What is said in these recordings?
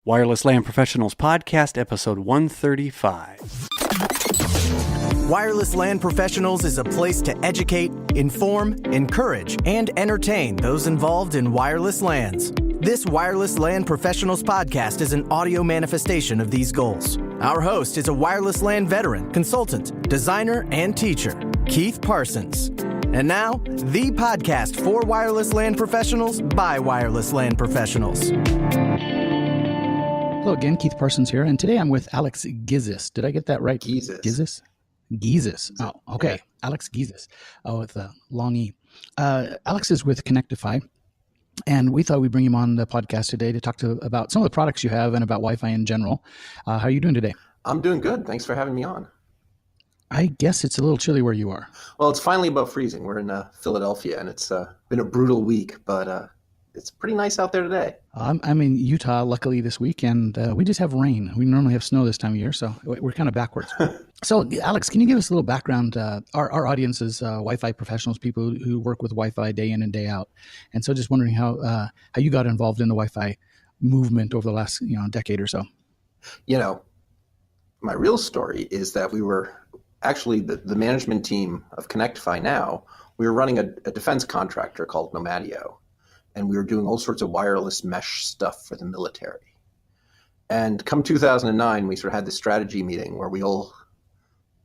Wireless LAN Professionals Podcast, episode 135. Wireless LAN Professionals is a place to educate, inform, encourage, and entertain those involved in wireless LANs. This Wireless LAN Professionals podcast is an audio manifestation of these goals. Our host is a wireless LAN veteran, consultant, designer, and teacher, Keith Parsons. And now, the podcast for wireless LAN professionals by wireless LAN professionals. Hello again, Keith Parsons here, and today I'm with Alex Gizis. Did I get that right? Gizis. Gizis. Oh, okay. Yeah. Alex Gizis. Oh, with a long E. Alex is with Connectify, and we thought we'd bring him on the podcast today to talk about some of the products you have and about Wi-Fi in general. How are you doing today? I'm doing good. Thanks for having me on. I guess it's a little chilly where you are. Well, it's finally above freezing. We're in Philadelphia, and it's been a brutal week, but it's pretty nice out there today. I'm in Utah, luckily, this week, and we just have rain. We normally have snow this time of year, so we're kind of backwards. So, Alex, can you give us a little background? Our audience is Wi-Fi professionals, people who work with Wi-Fi day in and day out. And so just wondering how you got involved in the Wi-Fi movement over the last decade or so. My real story is that we were actually the management team of Connectify now. We were running a defense contractor called Nomadio. And we were doing all sorts of wireless mesh stuff for the military. And come 2009, we sort of had this strategy meeting where we all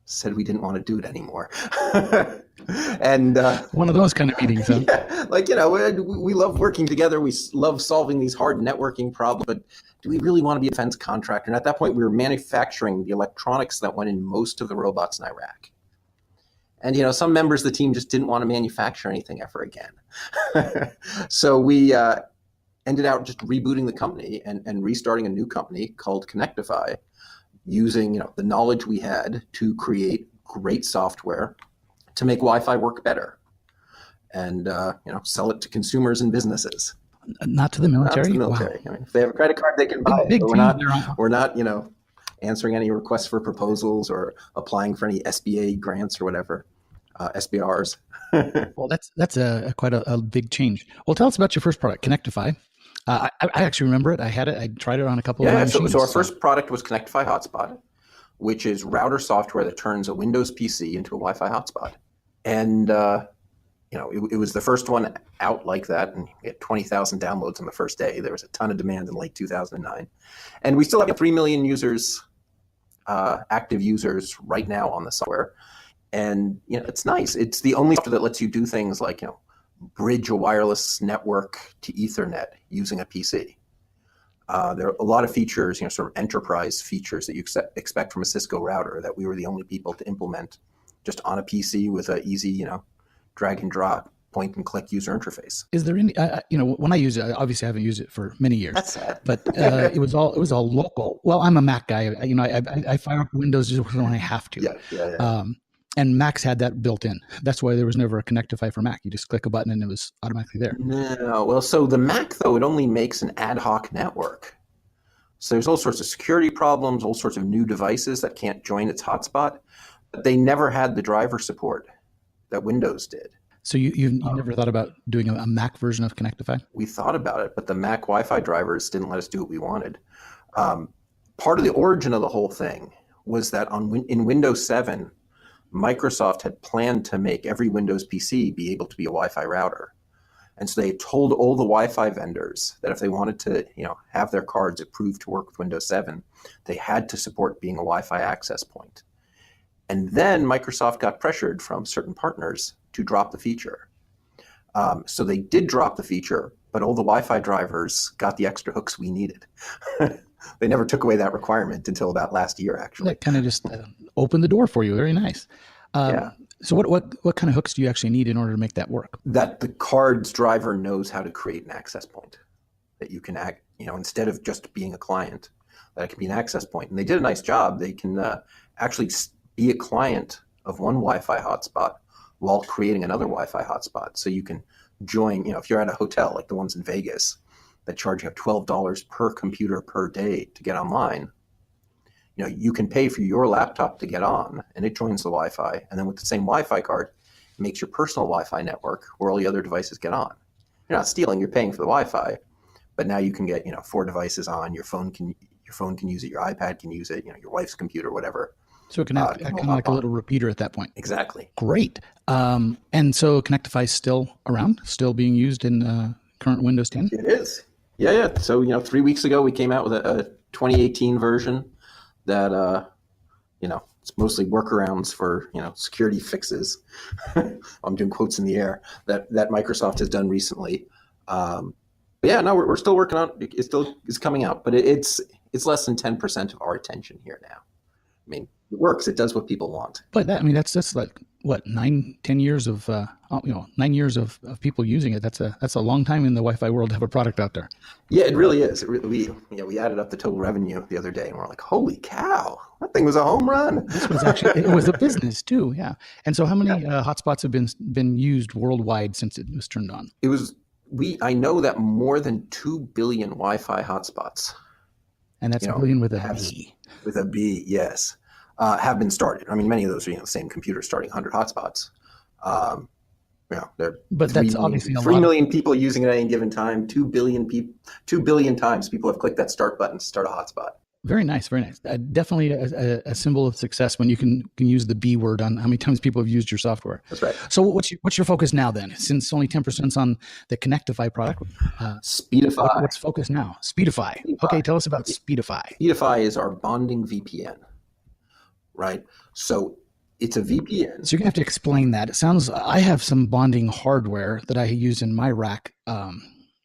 said we didn't want to do it anymore. And one of those kind of meetings, huh? Yeah, we love working together. We love solving these hard networking problems. But do we really want to be a defense contractor? And at that point, we were manufacturing the electronics that went in most of the robots in Iraq. And, some members of the team just didn't want to manufacture anything ever again. So we ended up just rebooting the company and restarting a new company called Connectify, using the knowledge we had to create great software to make Wi-Fi work better and sell it to consumers and businesses. Not to the military? Not to the military. Wow. I mean, if they have a credit card, they can buy it. But we're not answering any requests for proposals or applying for any SBA grants or whatever. SBRs. Well, that's quite a big change. Well, tell us about your first product, Connectify. I actually remember it. I had it. I tried it on a couple of machines. So our first product was Connectify Hotspot, which is router software that turns a Windows PC into a Wi-Fi hotspot. And it was the first one out like that, and we had 20,000 downloads on the first day. There was a ton of demand in late 2009, and we still have 3 million users, active users right now on the software. And it's nice. It's the only software that lets you do things like bridge a wireless network to Ethernet using a PC. There are a lot of features, sort of enterprise features that you expect from a Cisco router that we were the only people to implement just on a PC with an easy, drag and drop, point and click user interface. Is there any, when I use it, obviously I haven't used it for many years. That's sad. But it was all local. Well, I'm a Mac guy. I fire up Windows just when I have to. Yeah. And Macs had that built in. That's why there was never a Connectify for Mac. You just click a button and it was automatically there. No, well, so the Mac, though, it only makes an ad hoc network. So there's all sorts of security problems, all sorts of new devices that can't join its hotspot. But they never had the driver support that Windows did. So you never thought about doing a Mac version of Connectify? We thought about it, but the Mac Wi-Fi drivers didn't let us do what we wanted. Part of the origin of the whole thing was that in Windows 7, Microsoft had planned to make every Windows PC be able to be a Wi-Fi router. And so they told all the Wi-Fi vendors that if they wanted to, have their cards approved to work with Windows 7, they had to support being a Wi-Fi access point. And then Microsoft got pressured from certain partners to drop the feature. So they did drop the feature, but all the Wi-Fi drivers got the extra hooks we needed. They never took away that requirement until about last year, actually. That kind of just opened the door for you. Very nice. So what kind of hooks do you actually need in order to make that work? That the card's driver knows how to create an access point. That you can instead of just being a client, that it can be an access point. And they did a nice job. They can actually be a client of one Wi-Fi hotspot while creating another Wi-Fi hotspot. So you can join, if you're at a hotel like the ones in Vegas that charge you $12 per computer per day to get online, you can pay for your laptop to get on, and it joins the Wi-Fi. And then with the same Wi-Fi card, it makes your personal Wi-Fi network where all the other devices get on. You're not stealing, you're paying for the Wi-Fi, But now you can get 4 devices on your phone. Your phone can use it, your iPad can use it, your wife's computer, whatever. So it can act kind of like a little repeater at that point. Exactly. Great. And so Connectify is still around, still being used in current Windows 10? It is. Yeah. So 3 weeks ago we came out with a 2018 version that it's mostly workarounds for security fixes. I'm doing quotes in the air that Microsoft has done recently. We're still working on it. It still is coming out, but it's less than 10% of our attention here now. I mean, it works. It does what people want. But that's like what, 9-10 years of 9 years of people using it. That's a long time in the Wi-Fi world to have a product out there. Yeah, it really is. We added up the total revenue the other day, and we're like, holy cow, that thing was a home run. This was it was a business too. Yeah. And so how many hotspots have been used worldwide since it was turned on? I know that more than 2 billion Wi-Fi hotspots. And that's a billion with a B. With a B, yes. Have been started. I mean, many of those are the same computer starting 100 hotspots. That's obviously 3 million people using it at any given time. 2 billion times people have clicked that start button to start a hotspot. Very nice, very nice. Definitely a symbol of success when you can use the B word on how many times people have used your software. That's right. So what's your focus now then? Since only 10% is on the Connectify product, Speedify. What's focus now? Speedify. Okay, tell us about Speedify. Speedify is our bonding VPN, right? So it's a VPN. So you're gonna have to explain that. It sounds. I have some bonding hardware that I use in my rack.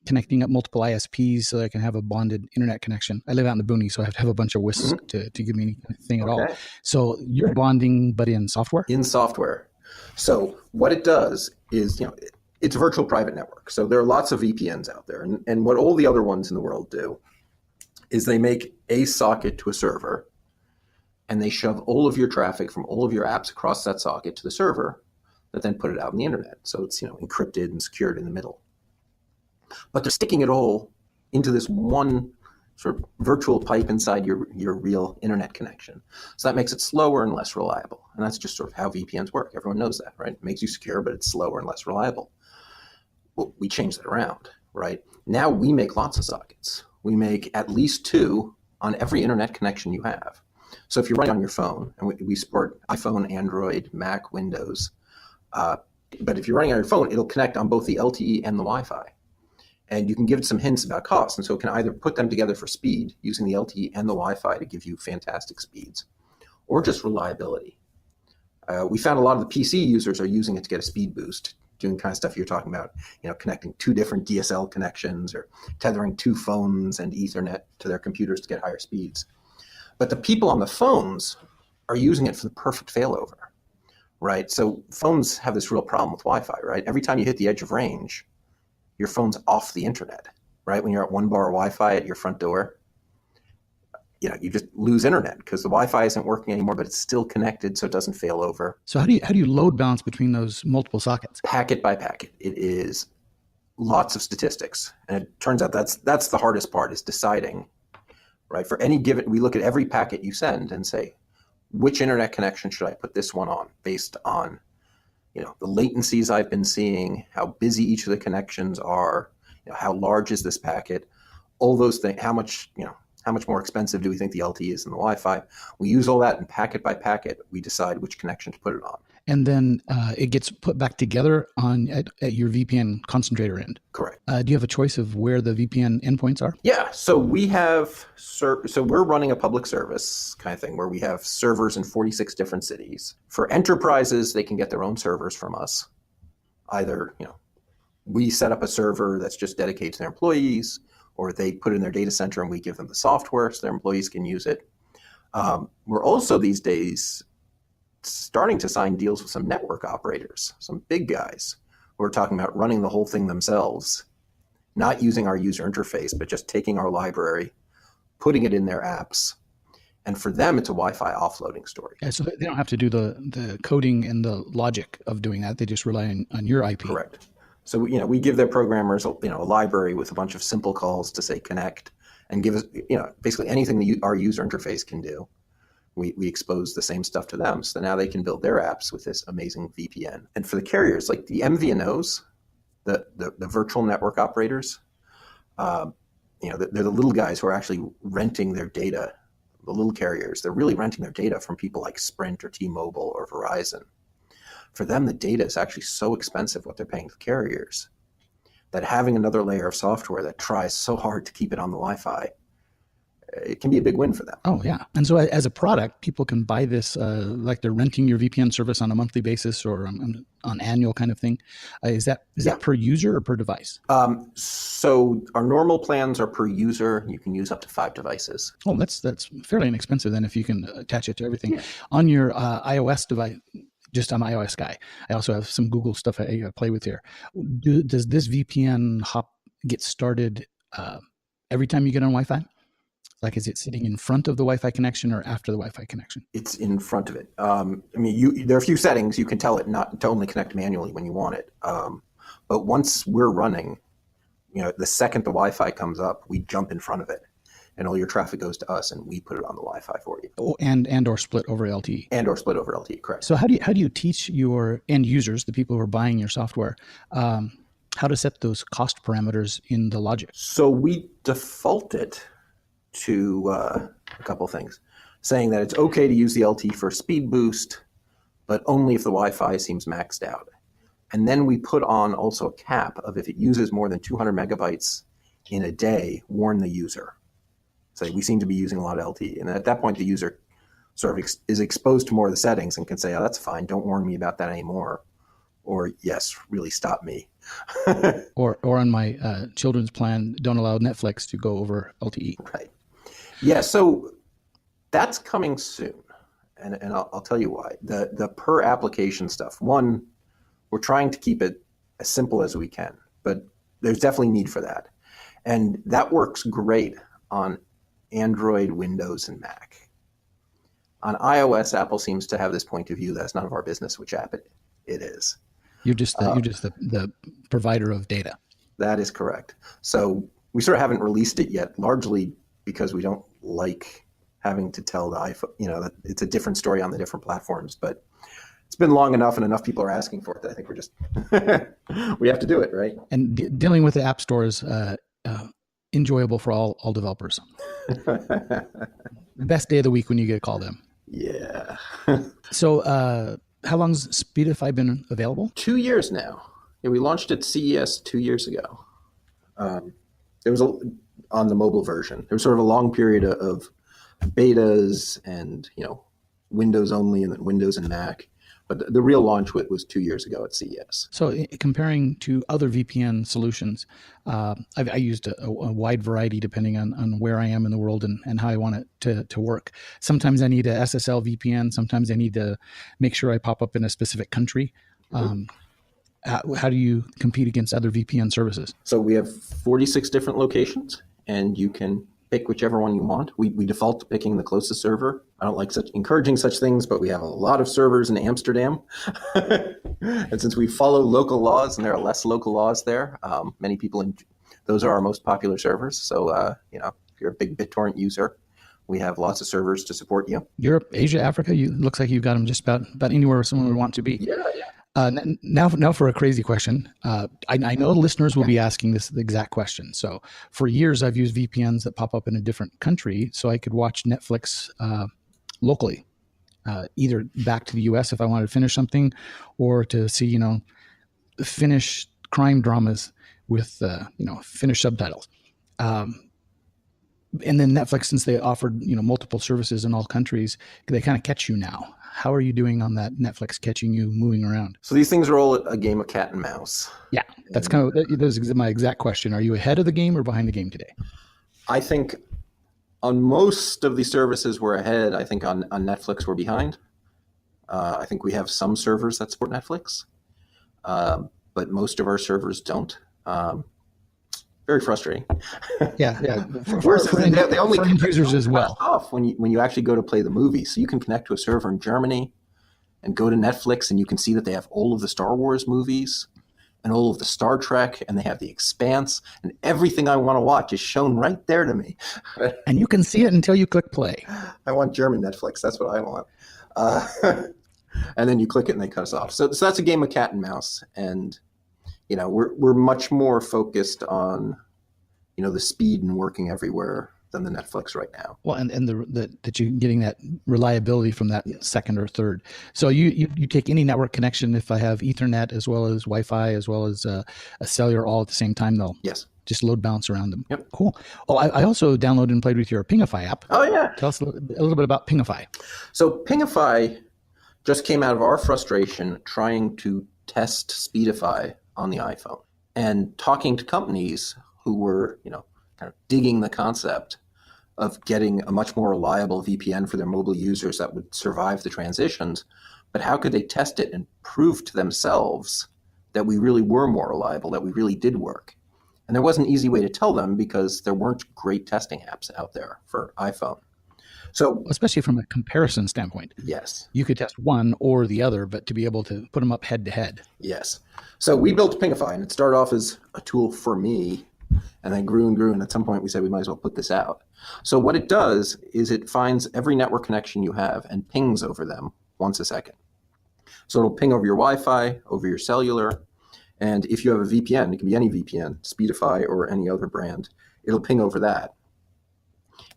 Connecting up multiple ISPs so that I can have a bonded internet connection. I live out in the boonies, so I have to have a bunch of WISPs to give me anything at all. So you're bonding, but in software? In software. So what it does is, it's a virtual private network. So there are lots of VPNs out there. And what all the other ones in the world do is they make a socket to a server, and they shove all of your traffic from all of your apps across that socket to the server that then put it out on the internet. So it's, encrypted and secured in the middle. But they're sticking it all into this one sort of virtual pipe inside your real internet connection. So that makes it slower and less reliable. And that's just sort of how VPNs work. Everyone knows that, right? It makes you secure, but it's slower and less reliable. Well, we changed that around, right? Now we make lots of sockets. We make at least 2 on every internet connection you have. So if you're running on your phone, and we support iPhone, Android, Mac, Windows, but if you're running on your phone, it'll connect on both the LTE and the Wi-Fi. And you can give it some hints about cost. And so it can either put them together for speed using the LTE and the Wi-Fi to give you fantastic speeds, or just reliability. We found a lot of the PC users are using it to get a speed boost, doing kind of stuff you're talking about, connecting 2 different DSL connections or tethering 2 phones and Ethernet to their computers to get higher speeds. But the people on the phones are using it for the perfect failover, right? So phones have this real problem with Wi-Fi, right? Every time you hit the edge of range, your phone's off the internet, right? When you're at 1 bar Wi-Fi at your front door, you just lose internet because the Wi-Fi isn't working anymore, but it's still connected, so it doesn't fail over. So how do you load balance between those multiple sockets? Packet by packet. It is lots of statistics, and it turns out that's the hardest part, is deciding, right? For any given, we look at every packet you send and say, which internet connection should I put this one on based on the latencies I've been seeing, how busy each of the connections are, how large is this packet, all those things, how much more expensive do we think the LTE is than the Wi-Fi? We use all that, and packet by packet, we decide which connection to put it on. And then it gets put back together at your VPN concentrator end. Correct. Do you have a choice of where the VPN endpoints are? Yeah. So we have, so we're running a public service kind of thing where we have servers in 46 different cities. For enterprises, they can get their own servers from us. Either, we set up a server that's just dedicated to their employees, or they put it in their data center and we give them the software so their employees can use it. We're also these days starting to sign deals with some network operators, some big guys who are talking about running the whole thing themselves, not using our user interface, but just taking our library, putting it in their apps. And for them, it's a Wi-Fi offloading story. Yeah, so they don't have to do the coding and the logic of doing that. They just rely on your IP. Correct. So, we give their programmers, a library with a bunch of simple calls to say connect, and give us, basically anything that our user interface can do. We expose the same stuff to them. So now they can build their apps with this amazing VPN. And for the carriers, like the MVNOs, the virtual network operators, they're the little guys who are actually renting their data. The little carriers, they're really renting their data from people like Sprint or T-Mobile or Verizon. For them, the data is actually so expensive, what they're paying the carriers, that having another layer of software that tries so hard to keep it on the Wi-Fi, it can be a big win for them. Oh, yeah. And so as a product, people can buy this like they're renting your VPN service on a monthly basis or on annual kind of thing. Is that per user or per device? So our normal plans are per user. You can use up to 5 devices. Oh, that's fairly inexpensive then if you can attach it to everything. Yeah. On your iOS device, just I'm an iOS guy. I also have some Google stuff I play with here. Does this VPN hop get started every time you get on Wi-Fi? Like, is it sitting in front of the Wi-Fi connection or after the Wi-Fi connection? It's in front of it. There are a few settings. You can tell it not to only connect manually when you want it. But once we're running, the second the Wi-Fi comes up, we jump in front of it. And all your traffic goes to us, and we put it on the Wi-Fi for you. Oh, and or split over LTE. And or split over LTE, correct. So how do you teach your end users, the people who are buying your software, how to set those cost parameters in the logic? So we default it to a couple things, saying that it's okay to use the LTE for speed boost, but only if the Wi-Fi seems maxed out. And then we put on also a cap of if it uses more than 200 megabytes in a day, warn the user. Say, we seem to be using a lot of LTE. And at that point, the user sort of is exposed to more of the settings and can say, oh, that's fine. Don't warn me about that anymore. Or, yes, really stop me. or on my children's plan, don't allow Netflix to go over LTE. Right. Yeah, so that's coming soon. And I'll tell you why. The per application stuff, one, we're trying to keep it as simple as we can, but there's definitely need for that. And that works great on Android, Windows, and Mac. On iOS, Apple seems to have this point of view that it's none of our business which app it is. You're just the provider of data. That is correct. So we sort of haven't released it yet, largely because we don't like having to tell the iPhone, that it's a different story on the different platforms. But it's been long enough and enough people are asking for it that I think we're just, we have to do it, right? And dealing with the app store is enjoyable for all developers. The best day of the week when you get to call them. Yeah. So how long's Speedify been available? 2 years now. Yeah, we launched at CES 2 years ago. There was on the mobile version. There was sort of a long period of betas and Windows only, and then Windows and Mac. But the real launch was 2 years ago at CES. So comparing to other VPN solutions, I used a wide variety depending on where I am in the world and how I want it to work. Sometimes I need a SSL VPN. Sometimes I need to make sure I pop up in a specific country. How do you compete against other VPN services? So we have 46 different locations, and you can pick whichever one you want. We default to picking the closest server. I don't like encouraging such things, but we have a lot of servers in Amsterdam. And since we follow local laws and there are less local laws there, many people, those are our most popular servers. So, if you're a big BitTorrent user, we have lots of servers to support you. Europe, Asia, Africa, looks like you've got them just about anywhere someone would want to be. Yeah. Now for a crazy question. I know listeners will be asking this exact question. So for years, I've used VPNs that pop up in a different country so I could watch Netflix locally, either back to the U.S. if I wanted to finish something, or to see, Finnish crime dramas with, Finnish subtitles. And then Netflix, since they offered, multiple services in all countries, they kind of catch you now. How are you doing on that Netflix catching you moving around? So these things are all a game of cat and mouse. Yeah, that's that's my exact question. Are you ahead of the game or behind the game today? I think on most of the services we're ahead. I think on Netflix we're behind. I think we have some servers that support Netflix, but most of our servers don't. Very frustrating. Yeah. They only for end users as well. Off when you actually go to play the movie. So you can connect to a server in Germany and go to Netflix, and you can see that they have all of the Star Wars movies and all of the Star Trek, and they have The Expanse, and everything I want to watch is shown right there to me. And you can see it until you click play. I want German Netflix. That's what I want. And then you click it and they cut us off. So that's a game of cat and mouse. And we're much more focused on the speed and working everywhere than the Netflix right now. Well, and that you're getting that reliability from that second or third. So you take any network connection. If I have Ethernet as well as Wi-Fi as well as a cellular all at the same time, they'll just load balance around them. Yep. Cool. Oh, I also downloaded and played with your Pingify app. Oh yeah. Tell us a little bit about Pingify. So Pingify just came out of our frustration trying to test Speedify on the iPhone and talking to companies who were, kind of digging the concept of getting a much more reliable VPN for their mobile users that would survive the transitions. But how could they test it and prove to themselves that we really were more reliable, that we really did work? And there wasn't an easy way to tell them because there weren't great testing apps out there for iPhone. So, especially from a comparison standpoint. Yes. You could test one or the other, but to be able to put them up head to head. Yes. So we built Pingify, and it started off as a tool for me, and then grew and grew. And at some point we said we might as well put this out. So what it does is it finds every network connection you have and pings over them once a second. So it'll ping over your Wi-Fi, over your cellular. And if you have a VPN, it can be any VPN, Speedify or any other brand, it'll ping over that.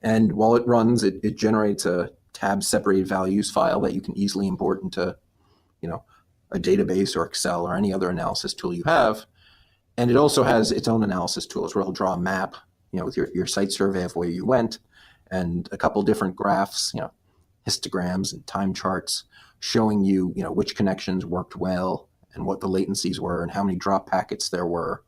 And while it runs, it generates a tab separated values file that you can easily import into, a database or Excel or any other analysis tool you have. And it also has its own analysis tools where it'll draw a map, with your site survey of where you went and a couple different graphs, histograms and time charts showing you, which connections worked well and what the latencies were and how many drop packets there were.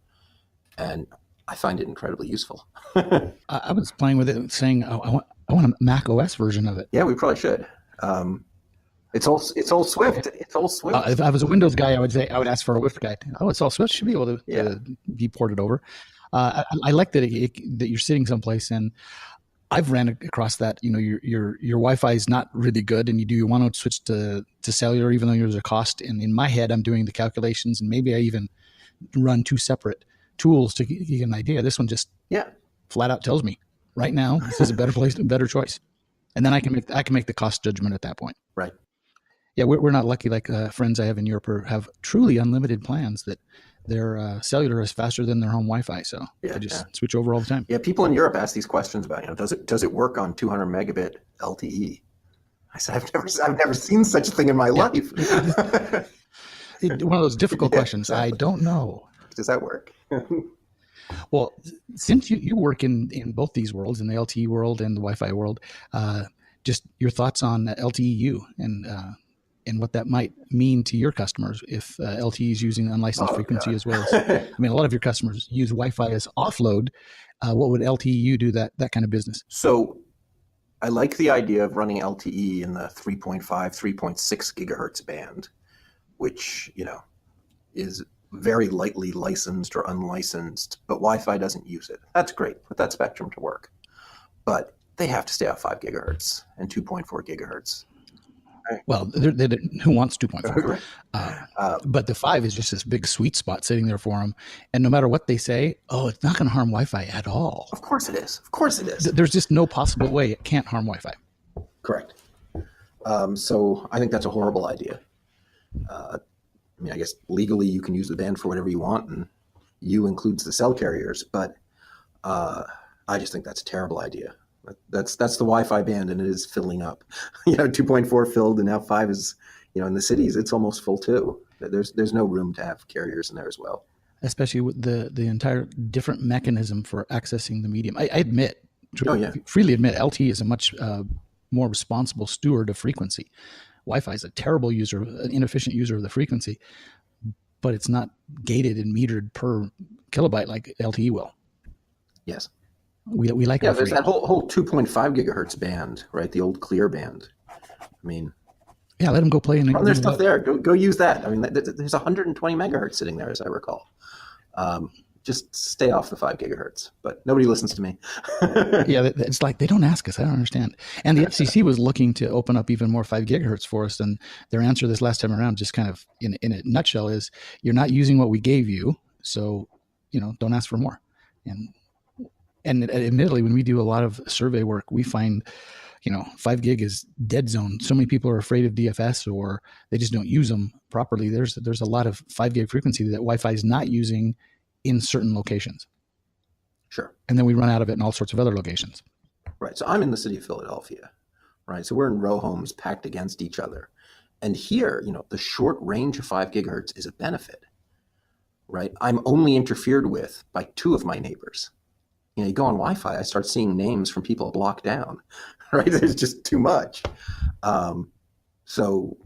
And I find it incredibly useful. I was playing with it saying, I want a Mac OS version of it. Yeah, we probably should. It's all Swift. It's all Swift. If I was a Windows guy, I would ask for a Swift guide. Oh, it's all Swift. Should be able to be ported over. I like that that you're sitting someplace, and I've ran across that. Your Wi-Fi is not really good, and you want to switch to cellular, even though there's a cost. And in my head, I'm doing the calculations, and maybe I even run two separate tools to get an idea. This one just flat out tells me right now this is a better choice, and then I can make the cost judgment at that point. Right. Yeah, we're not lucky like friends I have in Europe have truly unlimited plans that their cellular is faster than their home Wi-Fi, so I just switch over all the time. Yeah, people in Europe ask these questions about, does it work on 200 megabit LTE? I said, I've never seen such a thing in my life. One of those difficult questions. Exactly. I don't know. Does that work? Well, since you work in both these worlds, in the LTE world and the Wi-Fi world, just your thoughts on LTE-U and what that might mean to your customers if LTE is using unlicensed frequency as well as, a lot of your customers use Wi-Fi as offload. What would LTE-U do that kind of business? So I like the idea of running LTE in the 3.5, 3.6 gigahertz band, which, is very lightly licensed or unlicensed, but Wi-Fi doesn't use it. That's great. Put that spectrum to work. But they have to stay off 5 gigahertz and 2.4 gigahertz. Well, who wants 2.4? But the 5 is just this big sweet spot sitting there for them. And no matter what they say, it's not going to harm Wi-Fi at all. Of course it is. Of course it is. There's just no possible way it can't harm Wi-Fi. Correct. So I think that's a horrible idea. I guess legally you can use the band for whatever you want, and U includes the cell carriers, but I just think that's a terrible idea. That's the Wi-Fi band, and it is filling up. 2.4 filled, and now 5 is, in the cities, it's almost full too. There's no room to have carriers in there as well. Especially with the entire different mechanism for accessing the medium. I freely admit, LTE is a much more responsible steward of frequency. Wi-Fi is a terrible user, an inefficient user of the frequency, but it's not gated and metered per kilobyte like LTE will. Yes. We like there's that whole 2.5 gigahertz band, right? The old clear band. Let them go play in there's stuff there. Go use that. There's 120 megahertz sitting there, as I recall. Just stay off the 5 gigahertz, but nobody listens to me. It's like they don't ask us. I don't understand. And the FCC was looking to open up even more 5 gigahertz for us, and their answer this last time around, just kind of in a nutshell, is you're not using what we gave you, so don't ask for more. And admittedly, when we do a lot of survey work, we find 5 gig is dead zone. So many people are afraid of DFS, or they just don't use them properly. There's a lot of 5 gig frequency that Wi-Fi is not using in certain locations. Sure. And then we run out of it in all sorts of other locations. Right. So I'm in the city of Philadelphia, right? So we're in row homes packed against each other. And here, the short range of 5 gigahertz is a benefit, right? I'm only interfered with by 2 of my neighbors. You go on Wi-Fi, I start seeing names from people a block down, right? There's just too much. So,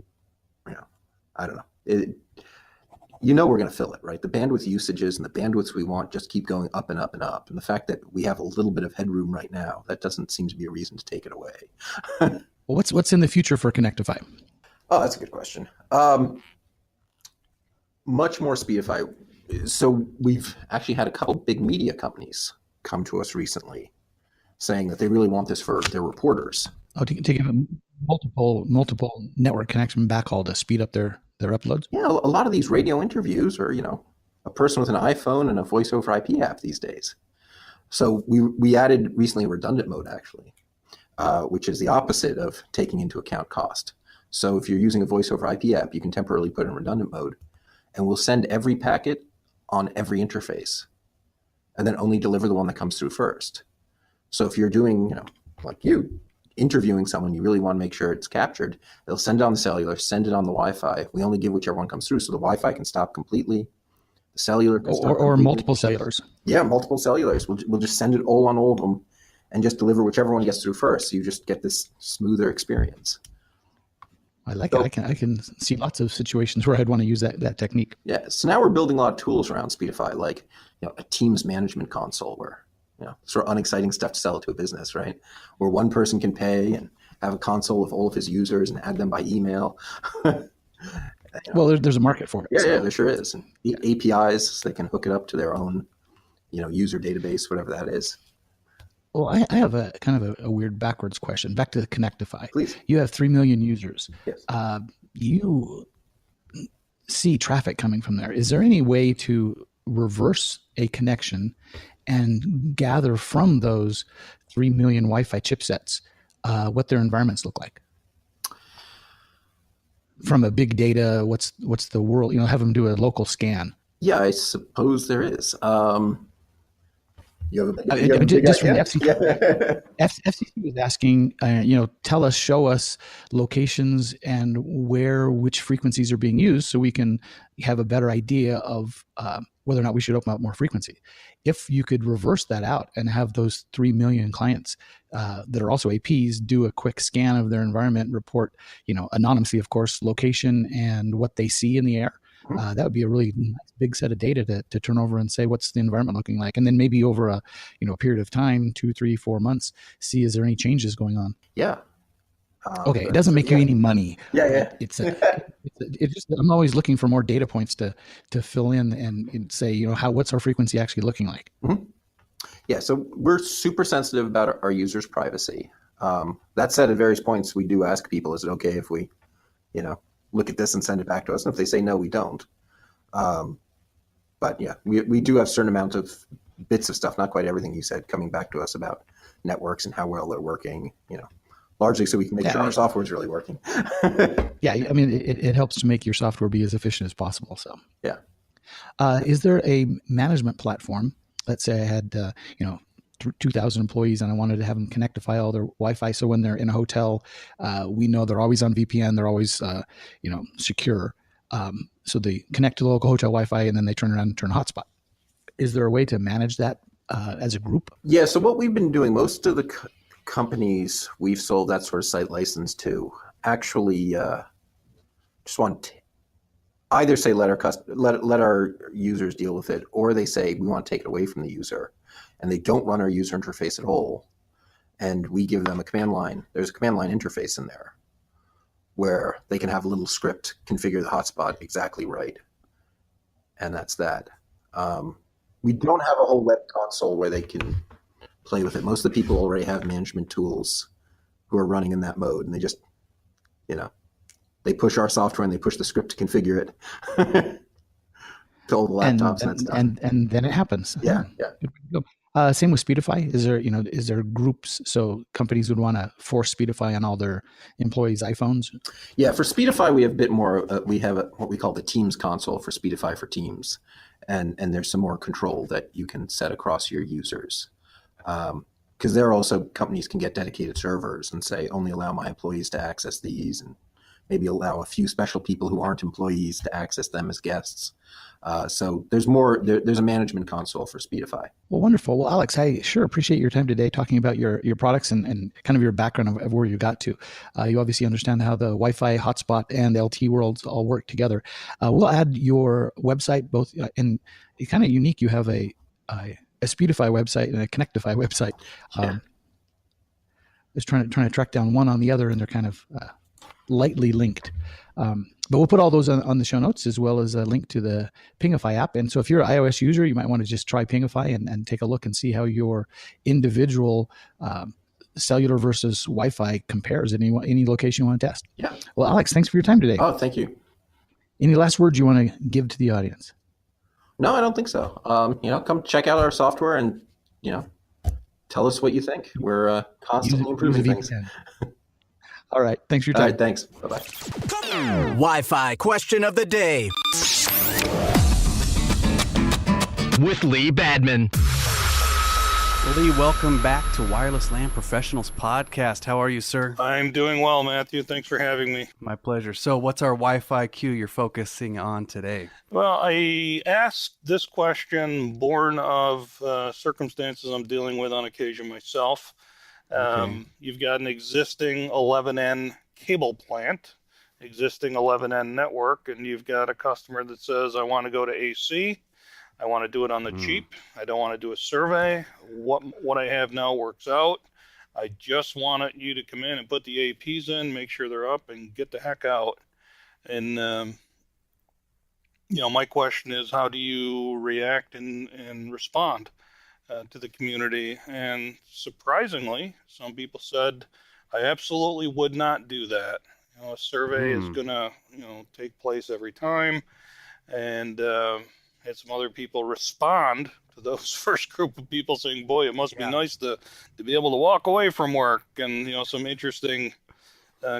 I don't know. We're going to fill it, right? The bandwidth usages and the bandwidths we want just keep going up and up and up. And the fact that we have a little bit of headroom right now, that doesn't seem to be a reason to take it away. Well, what's in the future for Connectify? Oh, that's a good question. Much more Speedify. So we've actually had a couple big media companies come to us recently saying that they really want this for their reporters. Oh, to give them multiple network connection backhaul to speed up their uploads? Yeah, a lot of these radio interviews are, a person with an iPhone and a voice over IP app these days. So we added recently redundant mode, actually, which is the opposite of taking into account cost. So if you're using a voice over IP app, you can temporarily put it in redundant mode, and we'll send every packet on every interface and then only deliver the one that comes through first. So if you're doing, like you, interviewing someone, you really want to make sure it's captured, they'll send it on the cellular, send it on the Wi-Fi. We only give whichever one comes through. So the Wi-Fi can stop completely. The cellular can stop or multiple cellulars. Yeah, multiple cellulars. We'll just send it all on all of them and just deliver whichever one gets through first. So you just get this smoother experience. I like it. I can see lots of situations where I'd want to use that technique. Yeah. So now we're building a lot of tools around Speedify, like a Teams management console where sort of unexciting stuff to sell to a business, right? Where one person can pay and have a console with all of his users and add them by email. Well, there's a market for it. Yeah, there sure is. And APIs, they can hook it up to their own, user database, whatever that is. Well, I have a kind of a weird backwards question. Back to Connectify. Please. You have 3 million users. Yes. You see traffic coming from there. Is there any way to reverse a connection and gather from those 3 million Wi-Fi chipsets what their environments look like? From a big data, what's the world? Have them do a local scan. Yeah, I suppose there is. Just from the FCC, FCC was asking, show us locations and which frequencies are being used so we can have a better idea of whether or not we should open up more frequency. If you could reverse that out and have those 3 million clients that are also APs do a quick scan of their environment, report, anonymously, of course, location and what they see in the air. That would be a really nice big set of data to turn over and say, what's the environment looking like? And then maybe over a period of time, 2, 3, 4 months, see, is there any changes going on? Yeah. Okay. It doesn't make you any money. Yeah. It's just, I'm always looking for more data points to fill in and say, what's our frequency actually looking like? Mm-hmm. Yeah. So we're super sensitive about our users' privacy. That said, at various points, we do ask people, is it okay if we, look at this and send it back to us? And if they say no, we don't. But yeah, we do have a certain amount of bits of stuff, not quite everything you said, coming back to us about networks and how well they're working, largely so we can make sure our software is really working. Yeah, I mean, it helps to make your software be as efficient as possible. So yeah. Is there a management platform? Let's say I had, 2,000 employees and I wanted to have them Connectify all their Wi-Fi. So when they're in a hotel, we know they're always on VPN. They're always, secure. So they connect to the local hotel Wi-Fi and then they turn around and turn a hotspot. Is there a way to manage that as a group? Yeah. So what we've been doing, most of the companies we've sold that sort of site license to actually just want to either say let our users deal with it, or they say we want to take it away from the user. And they don't run our user interface at all. And we give them a command line. There's a command line interface in there where they can have a little script, configure the hotspot exactly right. And that's that. We don't have a whole web console where they can play with it. Most of the people already have management tools who are running in that mode. And they just, they push our software and they push the script to configure it. To all the laptops and that's done. And then it happens. Yeah. Same with Speedify. Is there groups? So companies would want to force Speedify on all their employees' iPhones? Yeah, for Speedify, we have a bit more. We have what we call the Teams console for Speedify for Teams. and there's some more control that you can set across your users. Because there are also companies can get dedicated servers and say, only allow my employees to access these, and maybe allow a few special people who aren't employees to access them as guests. So there's a management console for Speedify. Well, wonderful. Well, Alex, I sure appreciate your time today talking about your products and kind of your background of where you got to. You obviously understand how the Wi-Fi hotspot and the LTE worlds all work together. We'll add your website both, and it's kind of unique. You have a Speedify website and a Connectify website. Yeah. Just trying to track down one on the other, and they're kind of lightly linked. But we'll put all those on the show notes, as well as a link to the Pingify app. And so if you're an iOS user, you might want to just try Pingify and take a look and see how your individual cellular versus Wi-Fi compares in any location you want to test. Yeah. Well, Alex, thanks for your time today. Oh, thank you. Any last words you want to give to the audience? No, I don't think so. Come check out our software and, tell us what you think. We're constantly improving things. All right. Thanks for your time. All right. Thanks. Bye-bye. Wi-Fi question of the day. With Lee Badman. Lee, welcome back to Wireless LAN Professionals Podcast. How are you, sir? I'm doing well, Matthew. Thanks for having me. My pleasure. So what's our Wi-Fi Q you're focusing on today? Well, I asked this question born of circumstances I'm dealing with on occasion myself. Okay. You've got an existing 11N cable plant, existing 11N network, and you've got a customer that says, I want to go to AC. I want to do it on the cheap. I don't want to do a survey. What I have now works out. I just want you to come in and put the APs in, make sure they're up, and get the heck out. And, my question is, how do you react and respond to the community? And surprisingly, some people said, I absolutely would not do that. A survey is going to, take place every time. And had some other people respond to those first group of people saying, boy, it must be nice to be able to walk away from work, and, some interesting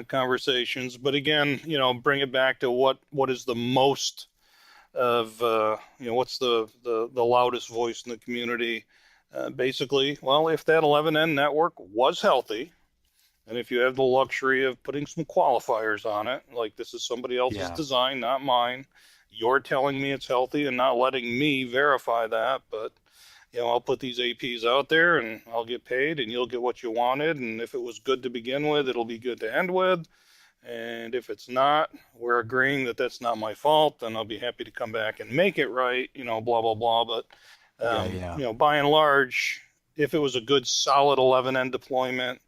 conversations. But again, bring it back to what is the most of, what's the loudest voice in the community. Basically, well, if that 11N network was healthy, and if you have the luxury of putting some qualifiers on it, like this is somebody else's design, not mine, you're telling me it's healthy and not letting me verify that, but I'll put these APs out there and I'll get paid and you'll get what you wanted. And if it was good to begin with, it'll be good to end with. And if it's not, we're agreeing that that's not my fault, and I'll be happy to come back and make it right, blah, blah, blah. But, by and large, if it was a good solid 11N deployment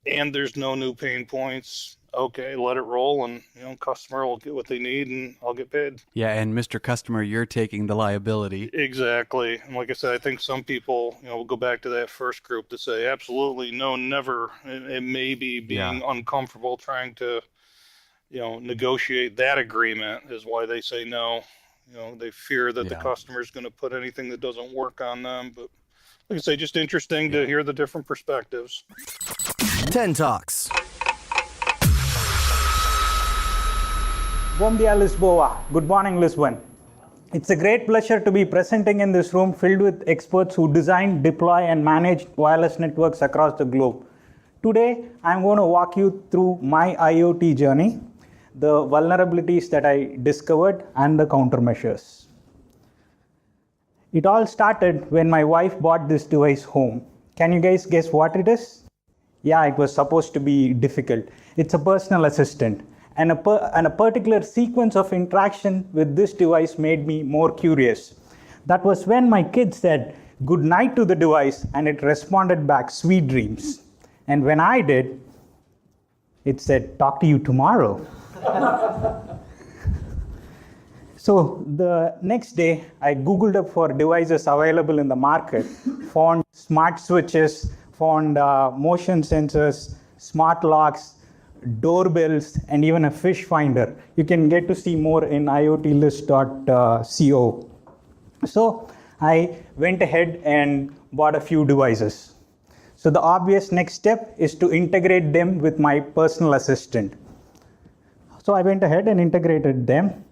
and there's no new pain points, okay, let it roll, and customer will get what they need and I'll get paid. Yeah, and Mr. Customer, you're taking the liability. Exactly. And like I said, I think some people, will go back to that first group to say, absolutely, no, never. It may be being uncomfortable trying to, negotiate that agreement is why they say no. They fear that the customer is going to put anything that doesn't work on them. But like I say, just interesting to hear the different perspectives. 10 Talks. Bom dia, Lisboa. Good morning, Lisbon. It's a great pleasure to be presenting in this room filled with experts who design, deploy, and manage wireless networks across the globe. Today, I'm going to walk you through my IoT journey, the vulnerabilities that I discovered, and the countermeasures. It all started when my wife bought this device home. Can you guys guess what it is? Yeah, it was supposed to be difficult. It's a personal assistant. And a particular sequence of interaction with this device made me more curious. That was when my kid said good night to the device and it responded back, sweet dreams. And when I did, it said, talk to you tomorrow. So the next day, I Googled up for devices available in the market, found smart switches, found motion sensors, smart locks, doorbells, and even a fish finder. You can get to see more in iotlist.co. So I went ahead and bought a few devices. So the obvious next step is to integrate them with my personal assistant. So I went ahead and integrated them.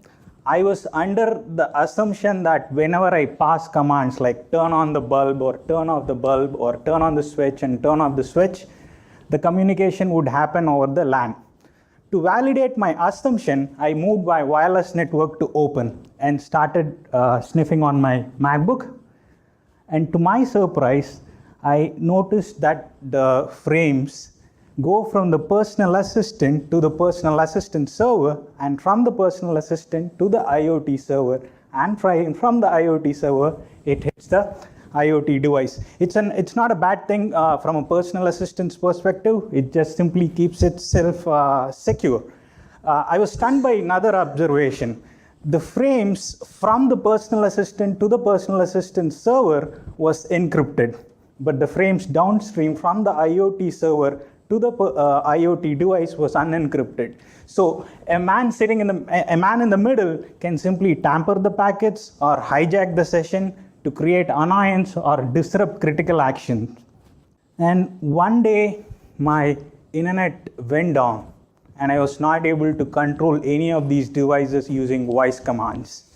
I was under the assumption that whenever I pass commands like turn on the bulb or turn off the bulb or turn on the switch and turn off the switch, the communication would happen over the LAN. To validate my assumption, I moved my wireless network to open and started sniffing on my MacBook. And to my surprise, I noticed that the frames go from the personal assistant to the personal assistant server, and from the personal assistant to the IoT server, and from the IoT server, it hits the IoT device. It's not a bad thing from a personal assistant's perspective. It just simply keeps itself secure. I was stunned by another observation. The frames from the personal assistant to the personal assistant server was encrypted, but the frames downstream from the IoT server to the IoT device was unencrypted. So a man in the middle can simply tamper the packets or hijack the session to create annoyance or disrupt critical actions. And one day my internet went down and I was not able to control any of these devices using voice commands.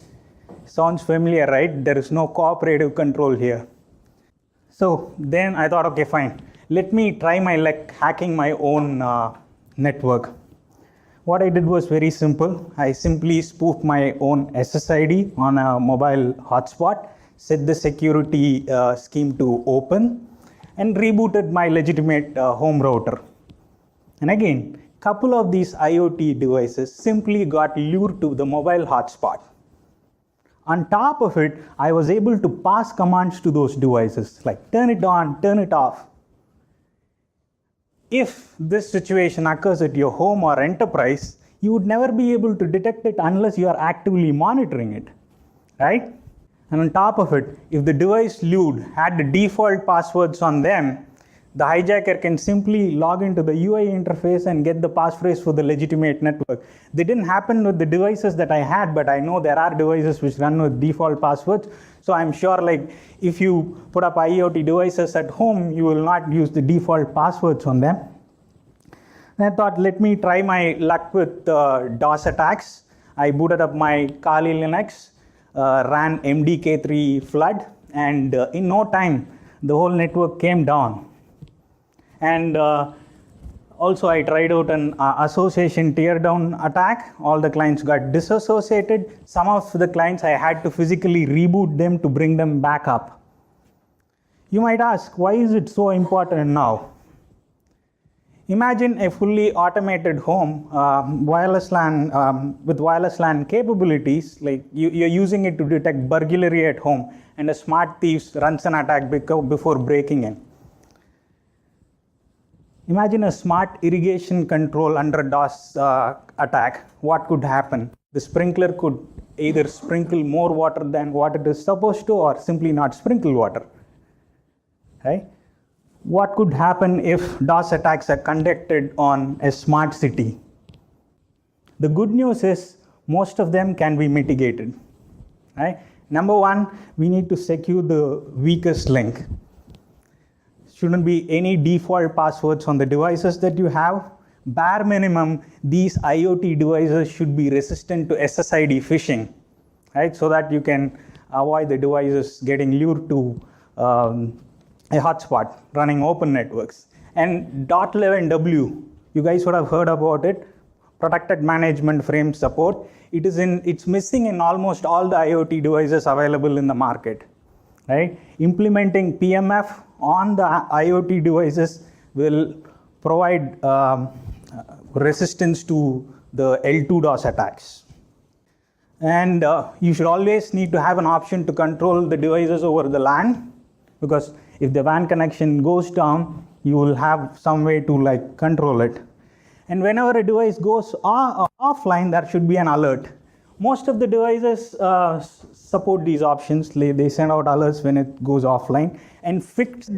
Sounds familiar, right? There is no cooperative control here. So then I thought, okay, fine. Let me try my luck hacking my own network. What I did was very simple. I simply spoofed my own SSID on a mobile hotspot, set the security scheme to open, and rebooted my legitimate home router. And again, couple of these IoT devices simply got lured to the mobile hotspot. On top of it, I was able to pass commands to those devices like turn it on, turn it off. If this situation occurs at your home or enterprise, you would never be able to detect it unless you are actively monitoring it, right? And on top of it, if the device lured had the default passwords on them, the hijacker can simply log into the UI interface and get the passphrase for the legitimate network. They didn't happen with the devices that I had, but I know there are devices which run with default passwords. So I'm sure like if you put up IoT devices at home, you will not use the default passwords on them. And I thought, let me try my luck with DOS attacks. I booted up my Kali Linux, ran MDK3 flood, and in no time, the whole network came down. And also I tried out an association teardown attack. All the clients got disassociated. Some of the clients I had to physically reboot them to bring them back up. You might ask, why is it so important now? Imagine a fully automated home, wireless LAN with wireless LAN capabilities, like you're using it to detect burglary at home, and a smart thief runs an attack before breaking in. Imagine a smart irrigation control under DOS attack. What could happen? The sprinkler could either sprinkle more water than what it is supposed to, or simply not sprinkle water, right? What could happen if DOS attacks are conducted on a smart city? The good news is most of them can be mitigated, right? Number one, we need to secure the weakest link. Shouldn't be any default passwords on the devices that you have. Bare minimum, these IoT devices should be resistant to SSID phishing, right? So that you can avoid the devices getting lured to a hotspot running open networks. And .11w, you guys would have heard about it, protected management frame support. It's missing in almost all the IoT devices available in the market, right? Implementing PMF on the IoT devices will provide resistance to the L2 DOS attacks. And you should always need to have an option to control the devices over the LAN, because if the WAN connection goes down, you will have some way to control it. And whenever a device goes offline, there should be an alert. Most of the devices support these options. They send out alerts when it goes offline. And fixed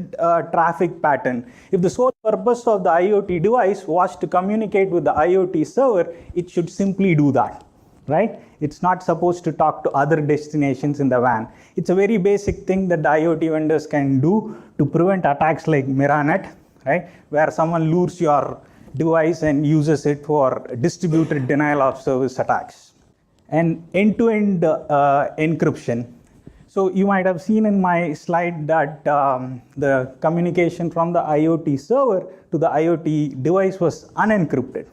traffic pattern. If the sole purpose of the IoT device was to communicate with the IoT server, it should simply do that, right? It's not supposed to talk to other destinations in the WAN. It's a very basic thing that the IoT vendors can do to prevent attacks like Miranet, right? Where someone lures your device and uses it for distributed denial of service attacks. and end-to-end encryption. So you might have seen in my slide that the communication from the IoT server to the IoT device was unencrypted,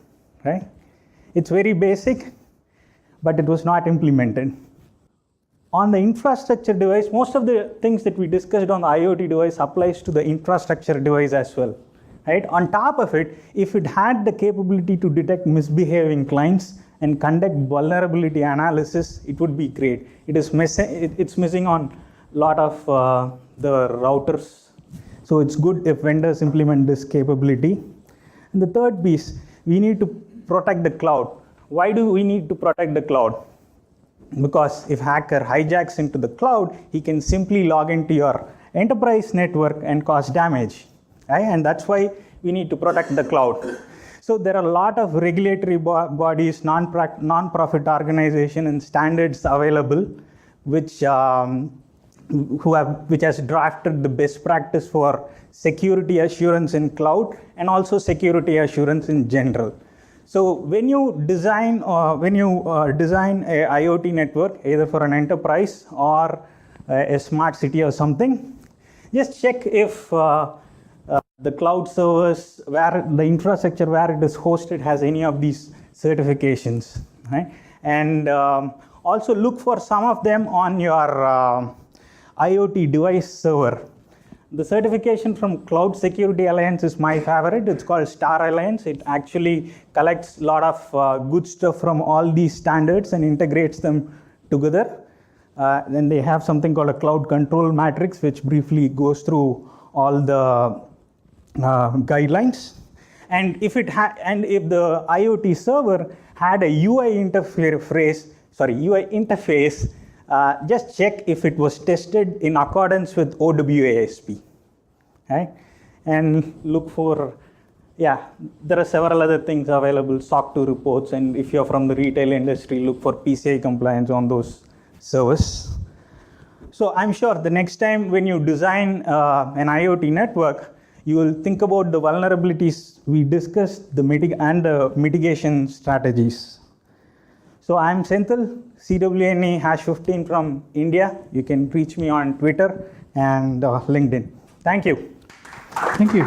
right? It's very basic, but it was not implemented. On the infrastructure device, most of the things that we discussed on the IoT device applies to the infrastructure device as well, right? On top of it, if it had the capability to detect misbehaving clients and conduct vulnerability analysis, it would be great. It's missing on a lot of the routers. So it's good if vendors implement this capability. And the third piece, we need to protect the cloud. Why do we need to protect the cloud? Because if hacker hijacks into the cloud, he can simply log into your enterprise network and cause damage, right? And that's why we need to protect the cloud. So there are a lot of regulatory bodies, non-profit organizations and standards available, which has drafted the best practice for security assurance in cloud and also security assurance in general. So when you design a IoT network, either for an enterprise or a smart city or something, just check if the cloud servers, where the infrastructure where it is hosted has any of these certifications, right? And also look for some of them on your IoT device server. The certification from Cloud Security Alliance is my favorite. It's called Star Alliance. It actually collects a lot of good stuff from all these standards and integrates them together. Then they have something called a cloud control matrix, which briefly goes through all the guidelines. And if the IoT server had a UI interface, just check if it was tested in accordance with OWASP, right? And look for, there are several other things available, SOC 2 reports, and if you're from the retail industry, look for PCI compliance on those servers. So I'm sure the next time when you design an IoT network, you will think about the vulnerabilities we discussed and the mitigation strategies. So I'm Senthil, CWNE #15 from India. You can reach me on Twitter and LinkedIn. Thank you. Thank you.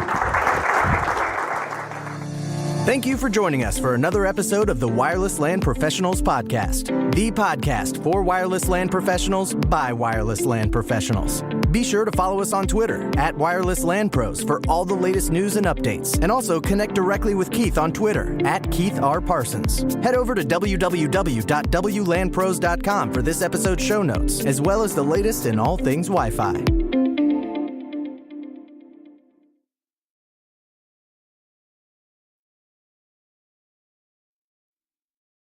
Thank you for joining us for another episode of the Wireless LAN Professionals Podcast, the podcast for wireless LAN professionals by wireless LAN professionals. Be sure to follow us on Twitter @WirelessLANPros for all the latest news and updates, and also connect directly with Keith on Twitter @KeithRParsons. Head over to www.wlanpros.com for this episode's show notes, as well as the latest in all things Wi-Fi.